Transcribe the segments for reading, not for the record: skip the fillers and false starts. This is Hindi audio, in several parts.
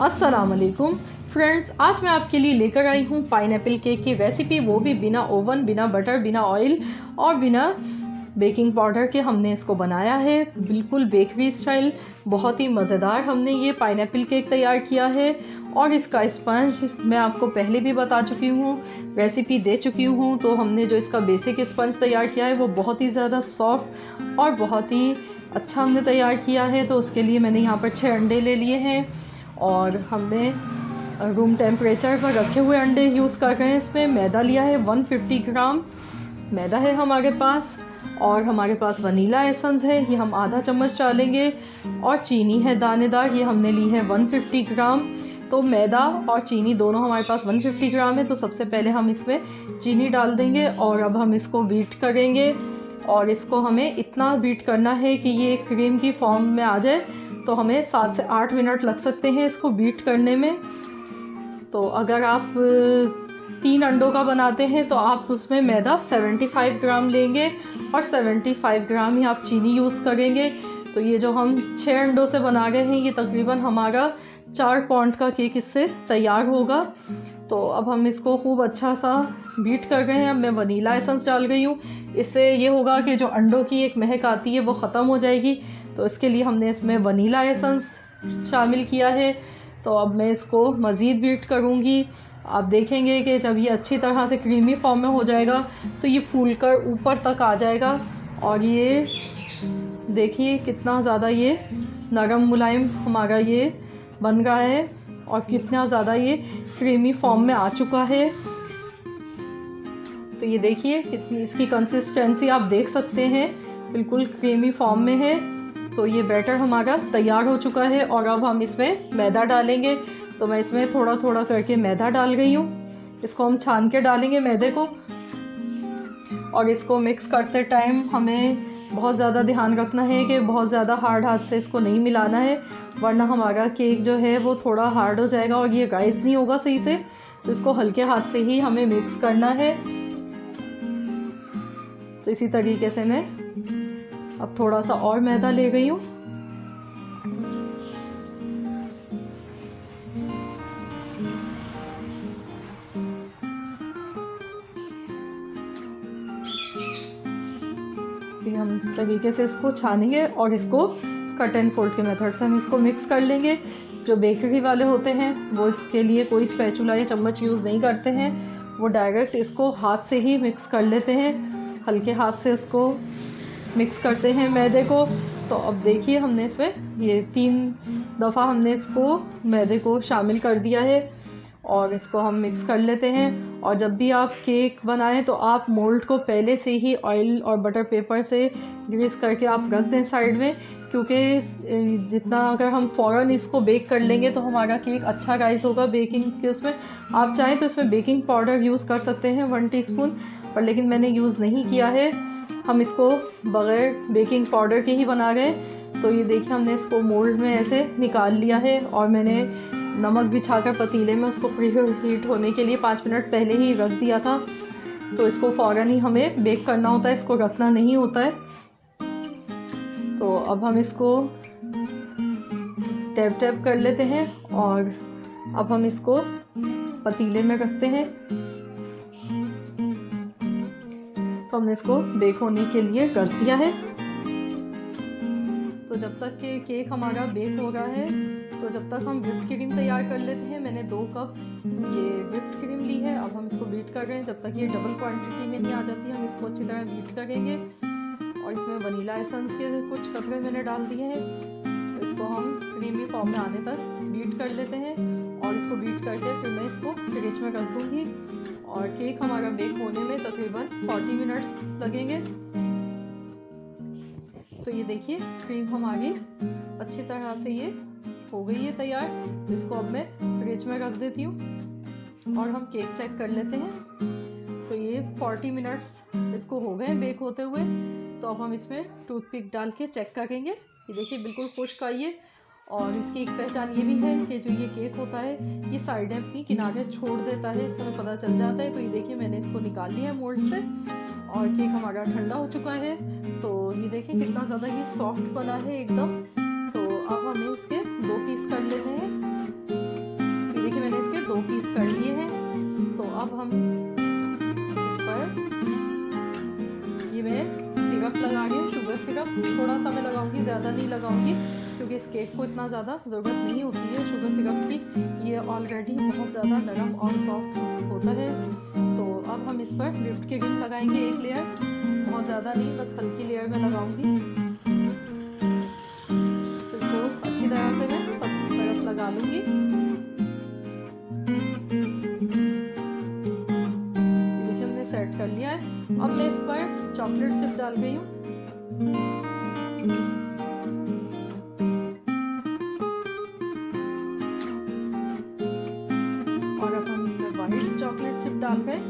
अस्सलाम वालेकुम फ्रेंड्स, आज मैं आपके लिए लेकर आई हूँ पाइनएप्पल केक की रेसिपी, वो भी बिना ओवन, बिना बटर, बिना ऑयल और बिना बेकिंग पाउडर के हमने इसको बनाया है। बिल्कुल बेकरी स्टाइल, बहुत ही मज़ेदार हमने ये पाइनएप्पल केक तैयार किया है। और इसका स्पंज मैं आपको पहले भी बता चुकी हूँ, रेसिपी दे चुकी हूँ। तो हमने जो इसका बेसिक स्पंज तैयार किया है वो बहुत ही ज़्यादा सॉफ्ट और बहुत ही अच्छा हमने तैयार किया है। तो उसके लिए मैंने यहाँ पर 6 अंडे ले लिए हैं और हमने रूम टेम्परेचर पर रखे हुए अंडे यूज़ कर रहे हैं। इसमें मैदा लिया है 150 ग्राम मैदा है हमारे पास, और हमारे पास वनीला एसेंस है, ये हम आधा चम्मच डालेंगे। और चीनी है दानेदार, ये हमने ली है 150 ग्राम। तो मैदा और चीनी दोनों हमारे पास 150 ग्राम है। तो सबसे पहले हम इसमें चीनी डाल देंगे और अब हम इसको बीट करेंगे। और इसको हमें इतना बीट करना है कि ये क्रीम की फॉर्म में आ जाए। तो हमें 7 से 8 मिनट लग सकते हैं इसको बीट करने में। तो अगर आप 3 अंडों का बनाते हैं तो आप उसमें मैदा 75 ग्राम लेंगे और 75 ग्राम ही आप चीनी यूज़ करेंगे। तो ये जो हम 6 अंडों से बना रहे हैं, ये तकरीबन हमारा 4 पाउंड का केक इससे तैयार होगा। तो अब हम इसको खूब अच्छा सा बीट कर रहे हैं। अब मैं वनीला एसेंस डाल रही हूँ, इससे ये होगा कि जो अंडों की एक महक आती है वो ख़त्म हो जाएगी। तो इसके लिए हमने इसमें वनीला एसेंस शामिल किया है। तो अब मैं इसको मज़ीद बीट करूँगी। आप देखेंगे कि जब ये अच्छी तरह से क्रीमी फॉर्म में हो जाएगा तो ये फूलकर ऊपर तक आ जाएगा। और ये देखिए कितना ज़्यादा ये नरम मुलायम हमारा ये बन रहा है और कितना ज़्यादा ये क्रीमी फॉर्म में आ चुका है। तो ये देखिए कितनी इसकी कंसिस्टेंसी आप देख सकते हैं, बिल्कुल क्रीमी फॉर्म में है। तो ये बैटर हमारा तैयार हो चुका है और अब हम इसमें मैदा डालेंगे। तो मैं इसमें थोड़ा थोड़ा करके मैदा डाल रही हूँ। इसको हम छान के डालेंगे मैदे को। और इसको मिक्स करते टाइम हमें बहुत ज़्यादा ध्यान रखना है कि बहुत ज़्यादा हार्ड हाथ से इसको नहीं मिलाना है, वरना हमारा केक जो है वो थोड़ा हार्ड हो जाएगा और ये राइस नहीं होगा सही से। तो इसको हल्के हाथ से ही हमें मिक्स करना है। तो इसी तरीके से मैं अब थोड़ा सा और मैदा ले गई हूँ। फिर हम इस तरीके से इसको छानेंगे और इसको कट एंड फोल्ड के मेथड से हम इसको मिक्स कर लेंगे। जो बेकरी वाले होते हैं वो इसके लिए कोई स्पैचुला या चम्मच यूज़ नहीं करते हैं, वो डायरेक्ट इसको हाथ से ही मिक्स कर लेते हैं। हल्के हाथ से इसको मिक्स करते हैं मैदे को। तो अब देखिए हमने इसमें ये 3 दफ़ा हमने इसको मैदे को शामिल कर दिया है और इसको हम मिक्स कर लेते हैं। और जब भी आप केक बनाएं तो आप मोल्ड को पहले से ही ऑयल और बटर पेपर से ग्रीस करके आप रख दें साइड में, क्योंकि जितना अगर हम फ़ौरन इसको बेक कर लेंगे तो हमारा केक अच्छा राइस होगा बेकिंग के उसमें। आप चाहें तो इसमें बेकिंग पाउडर यूज़ कर सकते हैं 1 टीस्पून, पर लेकिन मैंने यूज़ नहीं किया है। हम इसको बग़ैर बेकिंग पाउडर के ही बना रहे हैं। तो ये देखिए हमने इसको मोल्ड में ऐसे निकाल लिया है और मैंने नमक बिछाकर पतीले में उसको प्री हीट होने के लिए 5 मिनट पहले ही रख दिया था। तो इसको फ़ौरन ही हमें बेक करना होता है, इसको रखना नहीं होता है। तो अब हम इसको टैप टैप कर लेते हैं और अब हम इसको पतीले में रखते हैं। तो हमने इसको बेक होने के लिए रख दिया है। तो जब तक कि केक हमारा बेक हो रहा है, तो जब तक हम व्हिप्ड क्रीम तैयार कर लेते हैं। मैंने 2 कप ये व्हिप्ड क्रीम ली है। अब हम इसको बीट कर रहे हैं। जब तक ये डबल क्वांटिटी में नहीं आ जाती हम इसको अच्छी तरह बीट करेंगे। और इसमें वनीला एसेंस के कुछ कतरे मैंने डाल दिए हैं। तो इसको हम क्रीमी फॉर्म में आने तक बीट कर लेते हैं और इसको बीट करके फिर मैं इसको फ्रिज में रख दूँगी। और केक हमारा बेक होने में तकरीबन 40 मिनट्स लगेंगे। तो ये देखिए क्रीम हमारी अच्छी तरह से ये हो गई है तैयार। तो इसको अब मैं फ्रिज में रख देती हूँ और हम केक चेक कर लेते हैं। तो ये 40 मिनट्स इसको हो गए बेक होते हुए। तो अब हम इसमें टूथपिक डाल के चेक करेंगे। ये देखिए बिल्कुल खुश्क आई है। और इसकी एक पहचान ये भी है कि जो ये केक होता है ये साइडें अपनी किनारे छोड़ देता है, इससे पता चल जाता है। तो ये देखिए मैंने इसको निकाल लिया है मोल्ड से और केक हमारा ठंडा हो चुका है। तो ये देखिए कितना ज़्यादा ये सॉफ्ट बना है एकदम। तो अब हमें इसके 2 पीस कर लेते हैं। अब हम इस पर ये मैं सिरप लगा रही हूँ, शुगर सिरप। थोड़ा सा मैं लगाऊंगी, ज़्यादा नहीं लगाऊंगी क्योंकि इस केक को इतना ज़्यादा ज़रूरत नहीं होती है शुगर सिरप की। ये ऑलरेडी बहुत ज़्यादा नरम और सॉफ्ट होता है। तो अब हम इस पर व्हिप्ड क्रीम लगाएंगे एक लेयर, बहुत ज़्यादा नहीं, बस हल्की लेयर में लगाऊंगी। इसको अच्छी तरह से मैं सब तरफ लगा लूँगी। देखिए हमने सेट कर लिया है। अब मैं इस पर चॉकलेट चिप डाल गई हूँ। और अब हम इसमें वाइट चॉकलेट चिप डाल गए।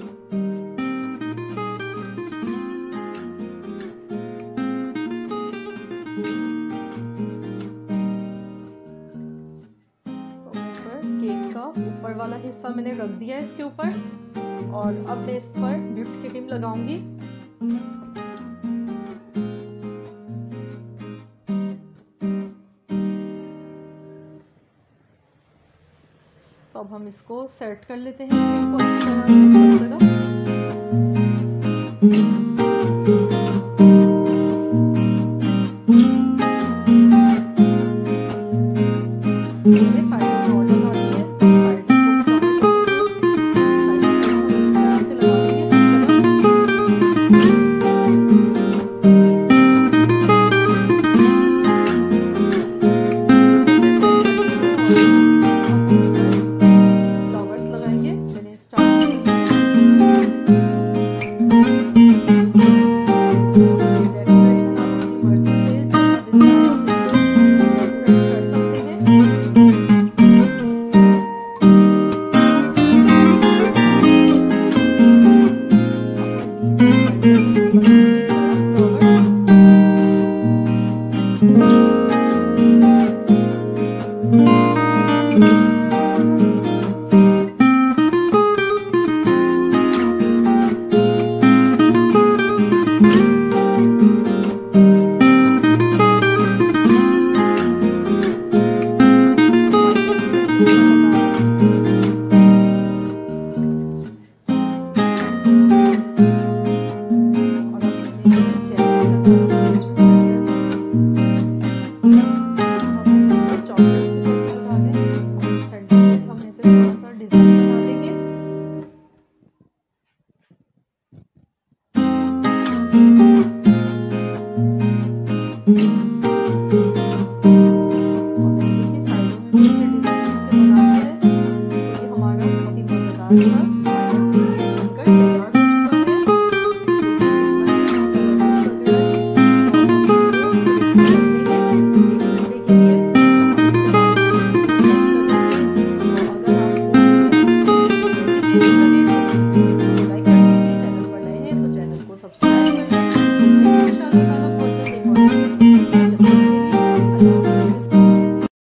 केक का ऊपर वाला हिस्सा मैंने रख दिया है इसके ऊपर। और अब मैं इस पर व्हिप्ड क्रीम लगाऊंगी। तो अब हम इसको सेट कर लेते हैं केक को अच्छी तरह से। हमारा बहुत ही मजेदार